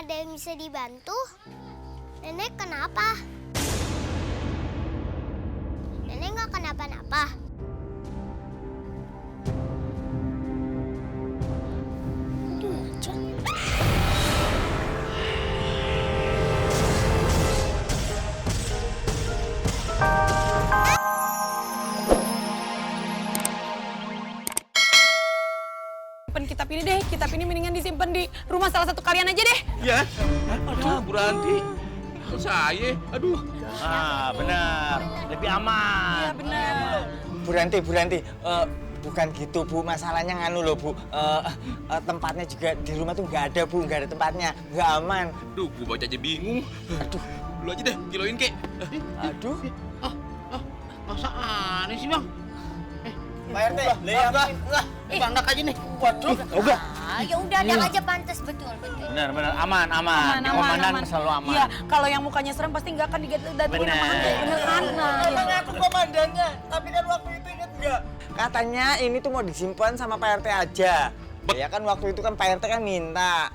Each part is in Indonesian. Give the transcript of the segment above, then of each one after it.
ada yang bisa dibantu? Nenek kenapa? Nenek nggak kenapa-napa. Kitab ini deh, kitab ini mendingan disimpan di rumah salah satu kalian aja deh. Ya? Aduh, Bu Ranti. Saya, aduh. Ah, benar. Lebih aman. Iya benar. Bu Ranti, bukan gitu Bu, masalahnya nganu loh Bu, tempatnya juga di rumah tuh nggak ada Bu, nggak ada tempatnya, nggak aman. Aduh, gua baca aja bingung. Aduh, Lu aja deh, kiloin kek. aduh. Masa aneh sih, Bang? Pak RT, enggak, Bangdak aja nih. waduh, enggak. Ya udah ada aja pantas betul. Benar, aman. Komandan selalu aman. Iya, kalau yang mukanya serem pasti nggak akan digatuin sama Bener. hantu. Bener kan? Emang aku komandannya, tapi kan waktu itu inget nggak? Katanya ini tuh mau disimpan sama Pak RT aja. Ya kan waktu itu kan Pak RT kan minta.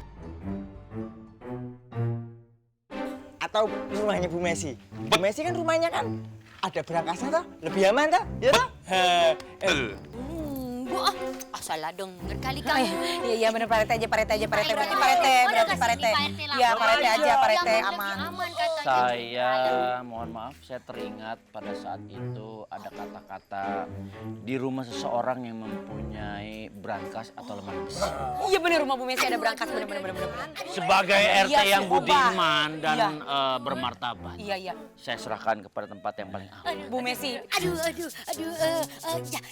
Atau rumahnya Bu Messi. Bu Messi kan rumahnya kan ada berangkasnya toh, lebih aman toh, ya toh? Bu, salah denger kali kamu. Iya bener Pak RT aja. Berarti Pak RT. Oh, Berarti Pak RT. Iya Pak RT aja, Pak RT Yang aman. lebih aman katanya. Saya mohon maaf, saya teringat pada saat itu ada kata-kata di rumah seseorang yang mempunyai brankas atau lemari besi. Iya bener, rumah Bu Messi ada berangkas bener. Sebagai RT Iya, yang si budiman Oba. dan Iya. Bermartabat, Iya. saya serahkan kepada tempat yang paling aman. Bu Messi. Aduh,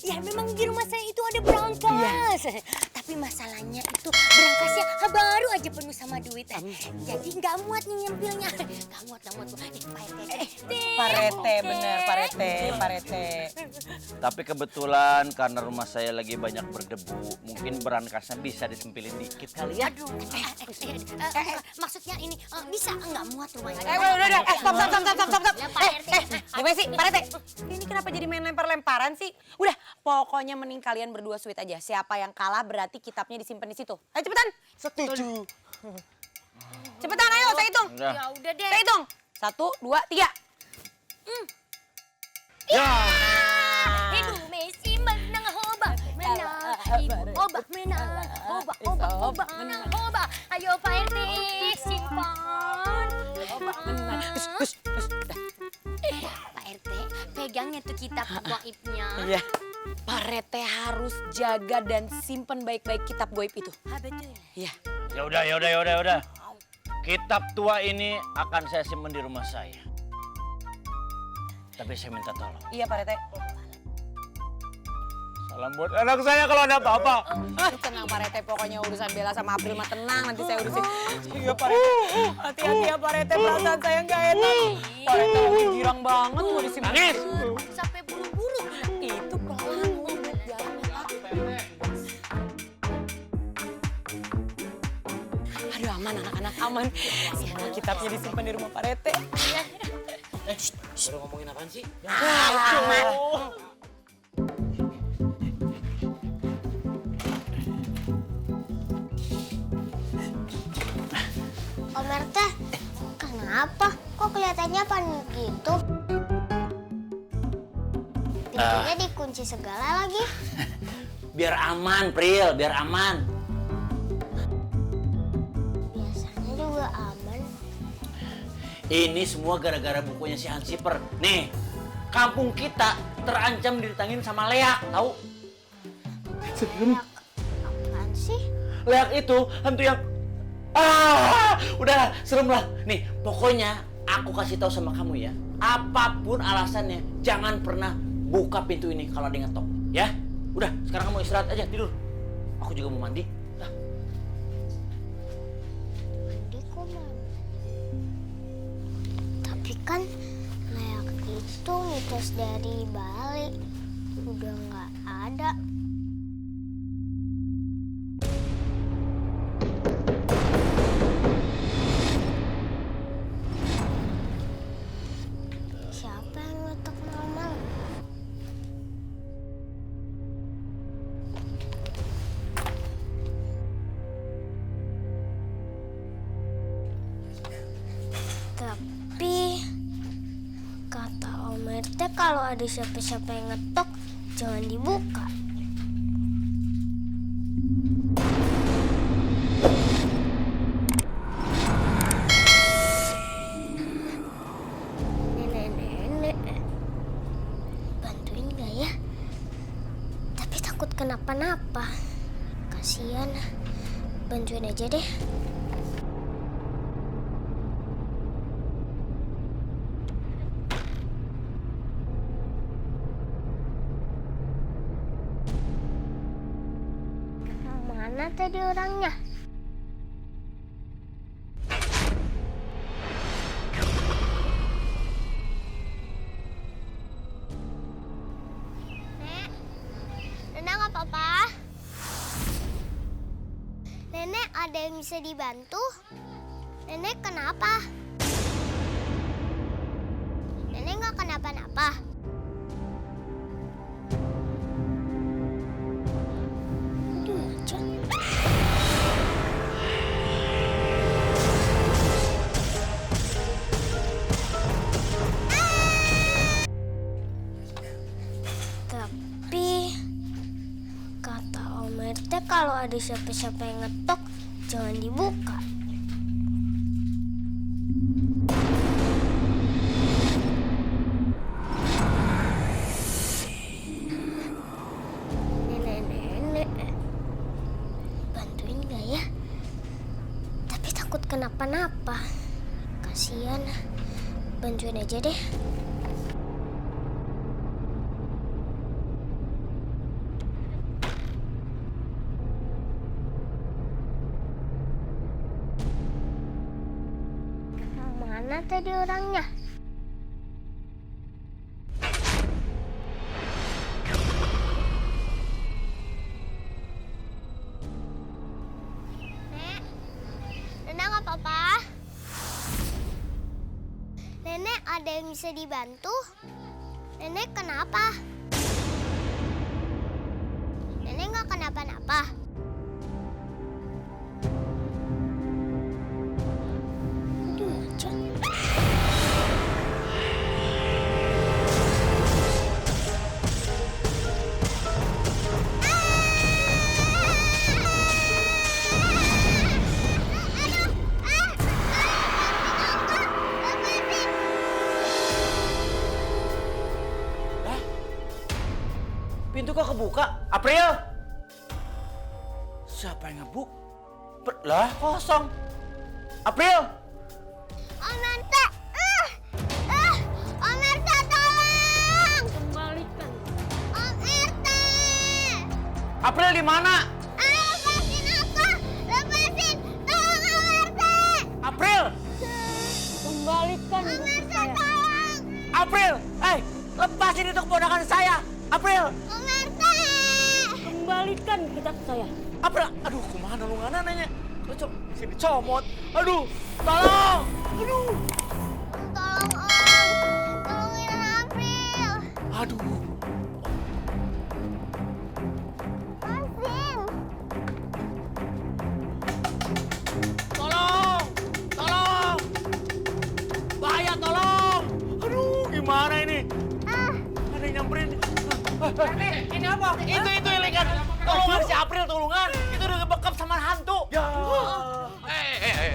ya memang di rumah saya itu ada berangkas. Tapi masalahnya itu berangkasnya baru aja penuh sama duit. Jadi nggak muat nih nyempilnya. Nggak muat. Bu. Pak RT bener, Pak RT. Tapi kebetulan karena rumah saya lagi banyak berdebu, mungkin berangkasnya bisa disempilin dikit kali ya. Aduh, maksudnya ini bisa nggak muat rumahnya? Udah, stop. Ya, Pak RT. Bu Messi, Pak RT. Ini kenapa jadi main lempar-lemparan sih? Udah, pokoknya mending kalian berdua sweet aja. Siapa yang kalah berarti kitabnya disimpan di situ. Ayo cepetan. Setuju. Cepetan ayo, saya hitung. Udah. Ya udah deh. Saya hitung. 1, 2, 3. Ya. Ibu Messi menang hoba menang. Ibu hoba menang. Hoba menang hoba. Ayo Pak RT simpan. Hoba menang. Pak RT pegangnya tuh kitab goibnya. Iya. Pak RT harus jaga dan simpen baik-baik kitab goib itu. Betul. Iya. Ya udah. Kitab tua ini akan saya simpan di rumah saya. Tapi saya minta tolong. Iya Pak RT. Salam buat anak saya kalau ada apa-apa. Tenang Pak RT, pokoknya urusan Bella sama April mah tenang, nanti saya urusin. Iya Pak RT. Hati-hati ya Pak RT, perasaan saya nggak enak. Pak RT lagi girang banget mau disimpan. Nangis. Sampai buru-buru. Itu pelan ngomong jalannya. Aduh aman anak-anak aman. Semua kitabnya disimpan di rumah Pak RT. Baru ngomongin apaan sih? Om RT, kenapa? Kok kelihatannya panik gitu? Pintunya dikunci segala lagi. Biar aman, Pril, biar aman. Biasanya juga aman. Ini semua gara-gara bukunya si Hansiper. Nih, kampung kita terancam ditangin sama Leak, tahu? Apaan sih? Leak itu hantu yang udah serem lah. Nih, pokoknya aku kasih tahu sama kamu ya. Apapun alasannya, jangan pernah buka pintu ini kalau ada yang ngetok, ya. Udah, sekarang kamu istirahat aja, tidur. Aku juga mau mandi. Dah. Mandi kok mandi? Tapi kan layak itu mitos dari Bali. Udah nggak ada. Siapa yang ngetok malam-malam? Om RT kalau ada siapa-siapa yang ngetok, jangan dibuka. Nenek-nenek, bantuin gak ya? Tapi takut kenapa-napa. Kasian, bantuin aja deh. Mana tadi orangnya? Nek, Nenek nggak apa-apa? Nenek ada yang bisa dibantu? Nenek kenapa? Nenek nggak kenapa-napa? Aduh, jangan. Tapi kata Om RT kalau ada siapa-siapa yang ngetok, jangan dibuka. Nenek-nenek, bantuin gak ya? Tapi takut kenapa-napa. Kasian, bantuin aja deh. Mana tadi orangnya? Nek, Nenek nggak apa-apa? Nenek ada yang bisa dibantu? Nenek kenapa? Nenek nggak kenapa-napa? Aduh, jangan. Pintu kok kebuka? April! Siapa yang ngebuk? Lah, kosong. April! Om RT! Om RT tolong! Kembalikan. Om RT! April di mana? Lepasin aku! Lepasin! Tolong Om RT! April! Kembalikan Om buku RT saya. tolong! April! Lepasin itu keponakan saya! April! Om RT! Kembalikan kitab saya. April! Aduh, kemana lu ngana nanya? Sini comot. Aduh, tolong! Aduh! Tolong Om! Tolongin April! Aduh! Lepasin! Tolong! Tolong! Bahaya, tolong! Aduh, gimana ini? Ada yang nyamperin. Ini apa? Itu ikan. Tolongan si April, tolongan. Itu udah ngebekap sama hantu. Ya.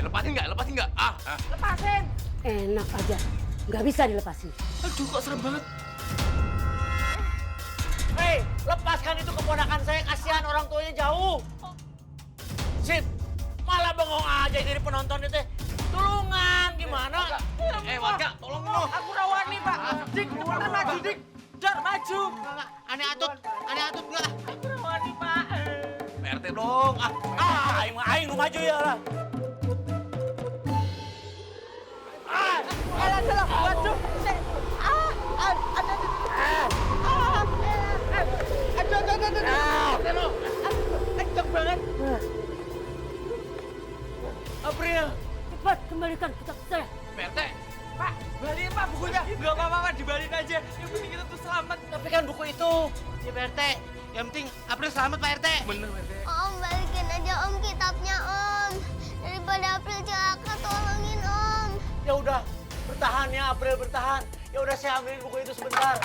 Lepasin nggak? Lepasin. Enak aja. Nggak bisa dilepasin. Aduh, kok serem banget. Hei, lepaskan itu keponakan saya. Kasihan orang tuanya jauh. Sip, malah bengong aja dari penonton itu. Tulungan, gimana? Warga, tolong dong. Aku rawani, Pak. Dik, cepetan maju, Dik. Dar, maju. Aneh atut enggak? Aku rawani, Pak. PRT dong. Aing lu maju ya lah. Alah, maju. Aduh. Kenceng banget. April. Cepat kembalikan kitab saya. PRT. Pak, balikin Pak bukunya. Nggak apa-apa, Pak. Dibalikin aja. Yang penting kita tuh selamat. Tapi kan buku itu. Ya Pak RT. Yang penting April selamat Pak RT. Bener, PRT. Om, balikin aja Om kitabnya Om. Daripada April celaka, tolongin Om. Ya udah, bertahan ya April, bertahan. Ya udah saya ambilin buku itu sebentar.